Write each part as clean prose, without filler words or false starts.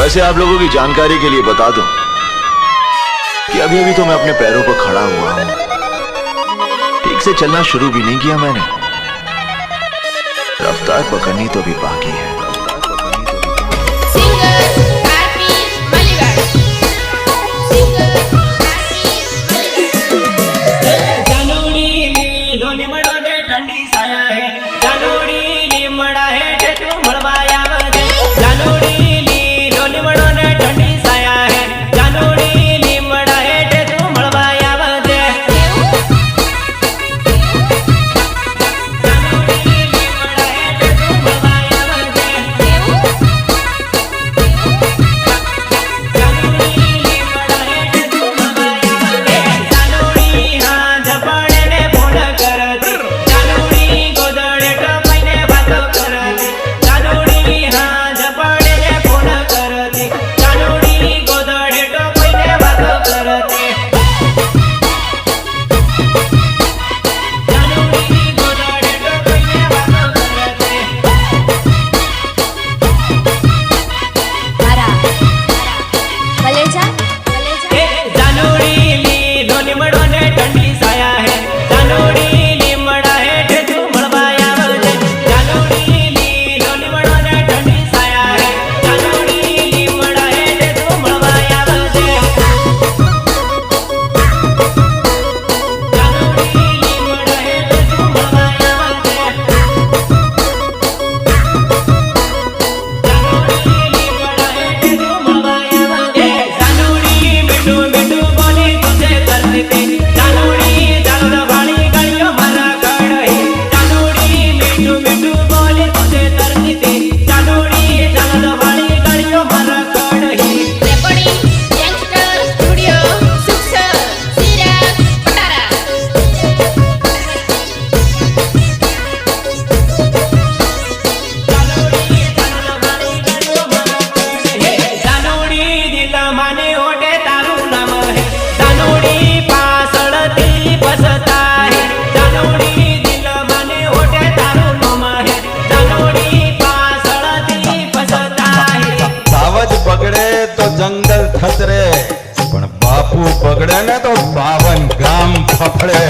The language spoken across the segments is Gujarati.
वैसे आप लोगों की जानकारी के लिए बता दूं कि अभी अभी तो मैं अपने पैरों पर खड़ा हुआ हूं। ठीक से चलना शुरू भी नहीं किया मैंने। रफ्तार पकड़नी तो भी बाकी है। जंगल थतरे पण बापू बगड़े ने तो 52 गाम फफड़े।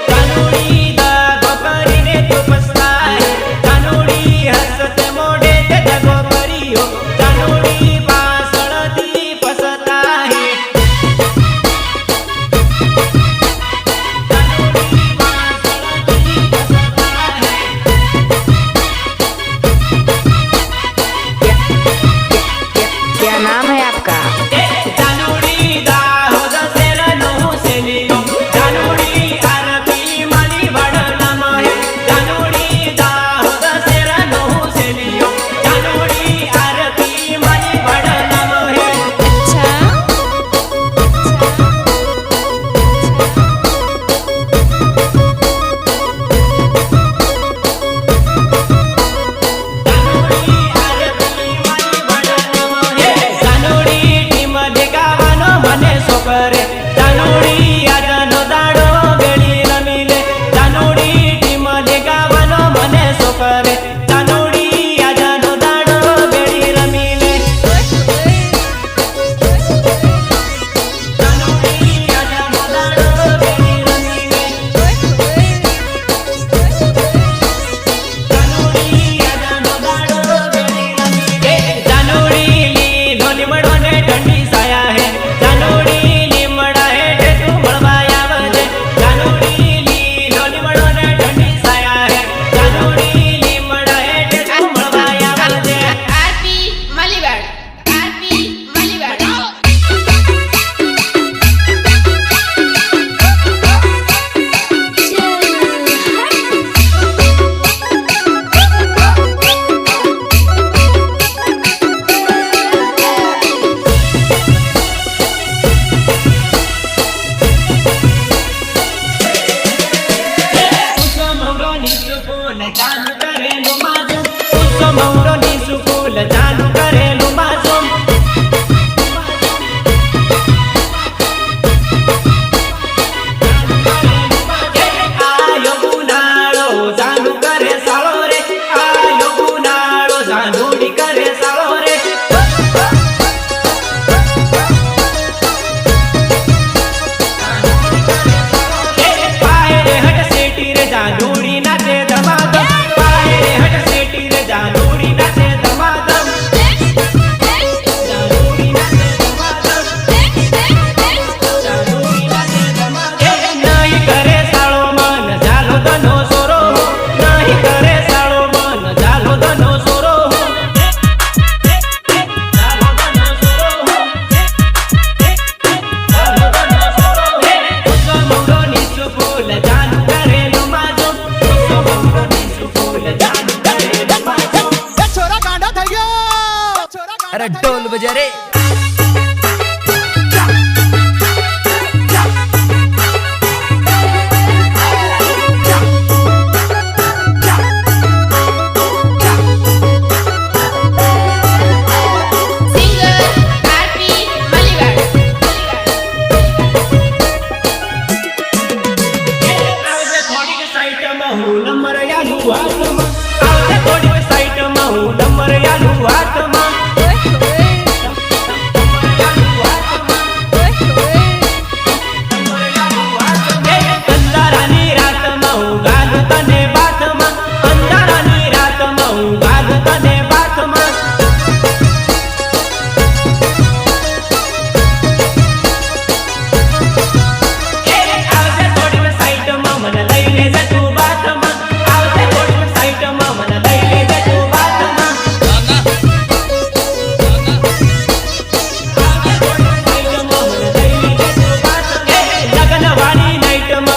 कानूनी दा गोकरी ने तो पछताए, कानूनी हसत મૌરો ની સુકુલ જાનું કરેલું માસુમ આયો ગુનાળો જાનું કરે સાળો રે આયો ગુનાળો જાનુડી કરે સાળો રે જાનુડી નાચે ધમાધમ પાય રે હટ સેટી રે જાનુડી નાચે ધમાધમ જાનુડી નાચે ધમાધમ જાનુડી નાચે ધમાધમ નહીં કરે સાળો મન જાલો દનો સોરો નહીં કરે સાળો મન જાલો દનો સોરો જાલો દનો સોરો જાલો દનો સોરો ઉસો મુંડો નીચું ફૂલ જાનું કરેલું अरे ढोल बजा रे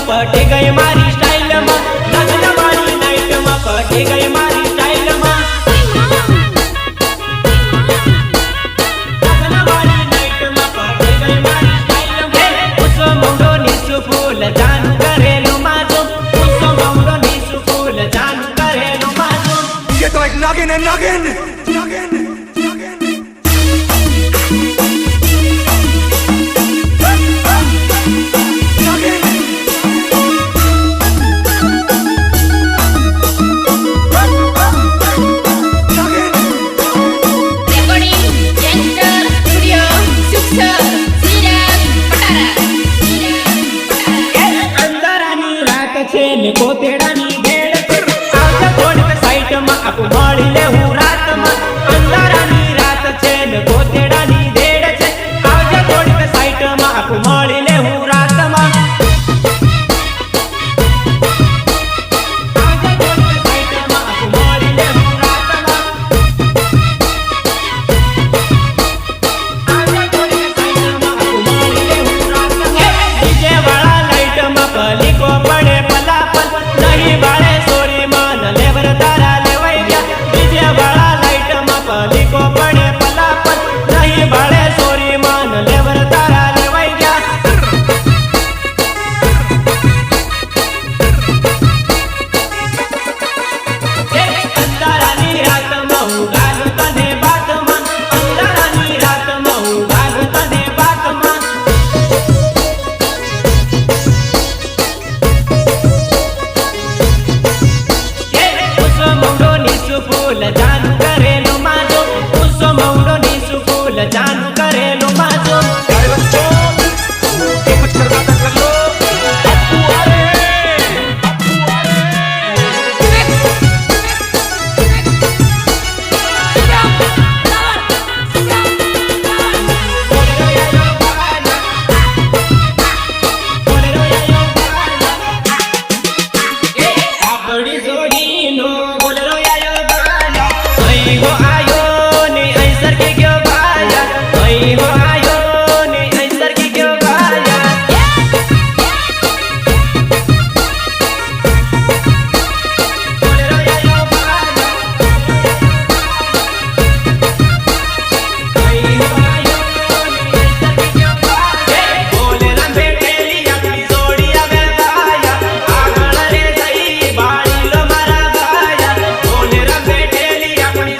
પટી ગઈ મારી સ્ટાઇલમાં લગ્નવાળી નાઈટમાં પટી ગઈ મારી સ્ટાઇલમાં લગ્નવાળી નાઈટમાં પટી ગઈ મારી સ્ટાઇલમાં ઉસો મુંડો નીચું ફૂલ જાનું કરેલું માસુમ ઉસો મુંડો નીચું ફૂલ જાનું કરેલું માસુમ ये तो एक नागिन है नागिन नागिन કોતેડાની ભેડ આવતા થોડીક સાઈટમાં આપું મળી લેવું રાતમાં અંધારાની રાત છે ને કોતેડાની ભેડ છે આવતા થોડીક સાઈટમાં આપું મળી લેવું રાતમાં આવતા થોડીક સાઈટમાં આપું મળી લેવું રાતમાં આવતા થોડીક સાઈટમાં આપું મળી લેવું રાતમાં ડીજે વાળા લાઈટમાં પલીકો પડે નહીં બાળે સોરી માન લેવર તારા લેવાઈ ગયા બીજે વાળા લાઈટમાં પલીકો પડે પલાપત નહીં બાળે સોરી માન લેવર તારા લેવાઈ ગયા અંધારાની રાતમાં હું ગાલું તને બાતમાં અંધારાની રાતમાં હું ગાલું તને બાતમાં ફૂલ જાનું કરેલું માસુમ ઉસો મૌરો નીચું ફૂલ જાનું કરેલું માસુમ આપણી જોડીનો બોલરો આયો આયો ને ऐसर के गयो भाया आयो ने ऐसर के गयो भाया बोलेरो आयो भाया आयो ने ऐसर के गयो भाया बोलेरा बेटेली अपनी जोड़ी आवे भाया आगळ रे जई बाळी लो मारा भाया बोलेरा बेटेली अपनी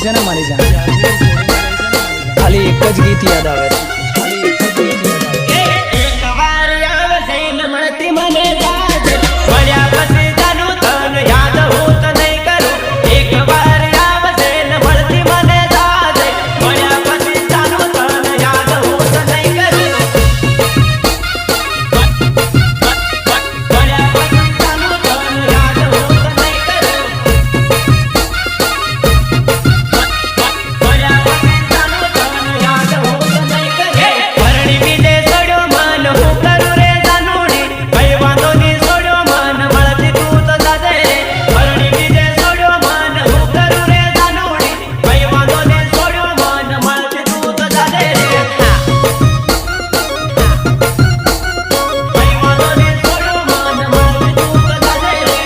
છે ને મારી જાન, ખાલી એક જ ગીત યાદ આવે છે, ખાલી એક જ ગીત યાદ આવે છે. એકવાર આવશે ને મળતી મને જાજ, મળ્યા પછી જાનું તન યાદ હું તો નહીં કરું. એકવાર આવશે ને મળતી મને જાજ, મળ્યા પછી જાનું તન યાદ હું તો નહીં કરું. મળ્યા પછી જાનું તન યાદ હું તો નહીં કરું. મળ્યા પછી જાનું તન યાદ હું તો નહીં કરું. પરણી બીજે છોડ્યો મન હું કરું રે જાનુડી, કઈ વાંધો નહીં છોડ્યો મન મળતી તું તો જાજે રે. પરણી બીજે છોડ્યો મન હું કરું રે જાનુડી, કઈ વાંધો નહીં છોડ્યો મન મળતી તું તો જાજે રે. કઈ વાંધો નહીં છોડ્યો મન મળતી તું તો જાજે રે.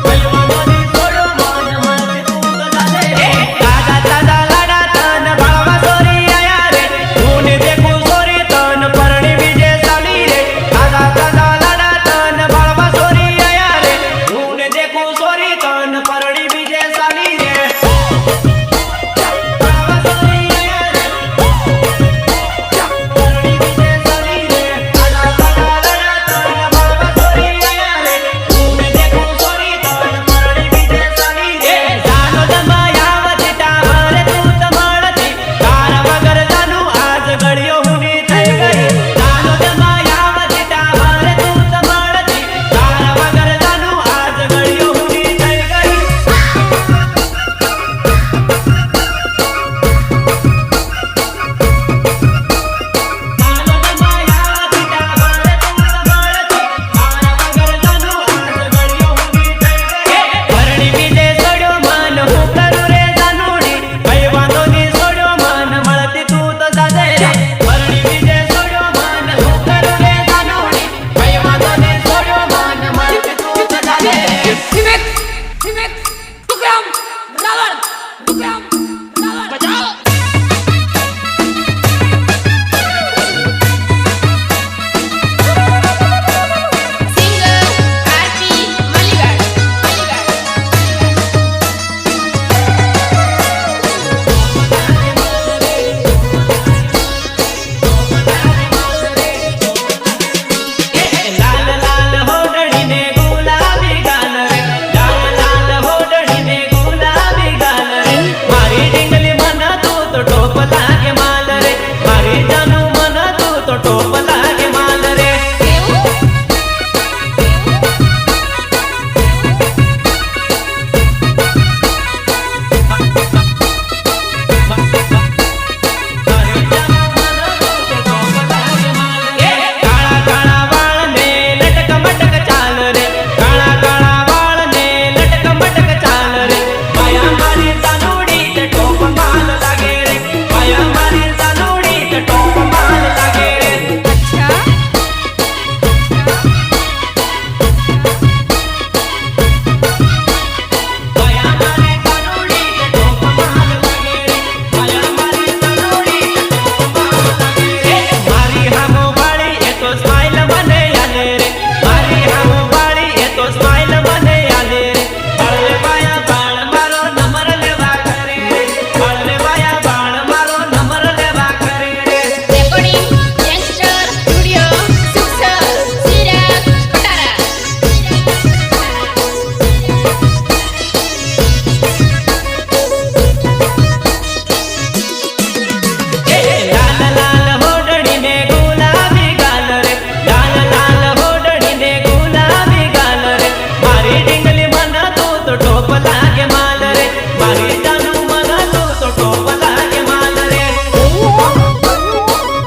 કઈ વાંધો નહીં છોડ્યો મન મળતી તું તો જાજે રે. તાજા તાજા લાડા તન ભાળવા સોરી આયા રે, હું ને દેખું સોરી તન પરણી બીજે ચાલી રે. તાજા તાજા લાડા તન ભાળવા સોરી આયા રે, હું ને દેખું સોરી તન પરણી બીજે ચાલી રે. ભાળવા સોરી આયા રે, પરણી બીજે ચાલી રે. તાજા તાજા લાડા તન ભાળવા સોરી આયા રે, હું ને દેખું સોરી તન પરણી બીજે ચાલી રે. જાનો જમાયા વચટા મારે તું તો મળતી, તારા વગર જાનું આજ ઘડીઓ હુની થઈ ગઈ. જાનો જમાયા વચટા મારે તું તો મળતી, તારા વગર જાનું આજ ઘડીઓ હુની થઈ ગઈ. જાનો જમાયા વચટા મારે તું તો મળતી, તારા વગર જાનું આજ ઘડીઓ હુની થઈ ગઈ. પરણી બીજે છોડ્યો મન હું કરું રે જાનુડી, કઈ વાંધો નહીં છોડ્યો મન મળતી તું તો જાજે રે. પરણી બીજે છોડ્યો મન હું કરું રે જાનુડી, કઈ વાંધો નહીં છોડ્યો મન મળતી તું તો જાજે રે. સિંગર આરતી મલિવાડ લાલ લાલ હોડડી ને ગુલાબી ગાલ રે, લાલ લાલ હોડડી ને ગુલાબી ગાલ રે. મારી ડીંગલી મન તું તો ટોપ લાગે માલ રે, મારી જાનું મન તું તો ટોપ લાગે માલ રે. કાળા કાળા વાળ ને લટક મટક ચાલ રે, કાળા કાળા વાળ ને લટક મટક ચાલ રે. માયા મારી જાનુડી તે ટોપ માલ લાગે રે, માયા મારી જાનુડી તે ટોપ માલ લાગે રે. માયા મારી જાનુડી તે ટોપ માલ લાગે રે, માયા મારી જાનુડી તે ટોપ માલ લાગે રે. મારી હામો વાળી એ તો સ્માઈલ મને આલે રે, મારી હામો વાળી એ તો સ્માઈલ મને આલે રે. બાળલે બાયા બાળ મારો નંબર લેવા કરે રે, બાળલે બાયા બાળ મારો નંબર લેવા કરે રે. Recording youngster studio Sukhsar Siraj Patara લાલ લાલ હોડડી ને ગુલાબી ગાલ રે, લાલ લાલ હોડડી ને ગુલાબી ગાલ રે. મારી ડીંગલી મન તું તો ટોપ લાગે માલ રે, મારી જાનું મન તું તો ટોપ લાગે માલ રે. મારી જાનું મન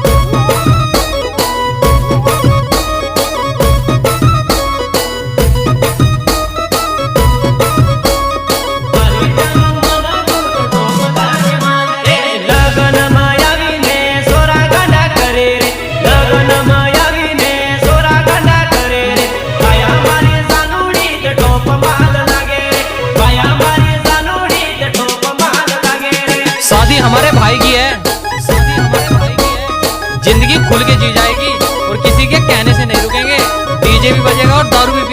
તું તો ટોપ લાગે માલ રે. લગનમાં આવીને સોરા ગાંડા કરે રે, લગનમાં આવીને સોરા ગાંડા કરે રે. માયા મારી જાનુડી તે ટોપ માલ લાગે રે, માયા મારી જાનુડી તે ટોપ માલ લાગે રે. शादी हमारे भाई की है, शादी हमारे भाई की है, जिंदगी खुल के जी जाएगी और किसी के कहने से नहीं रुकेंगे. डीजे भी बजेगा और दारू भी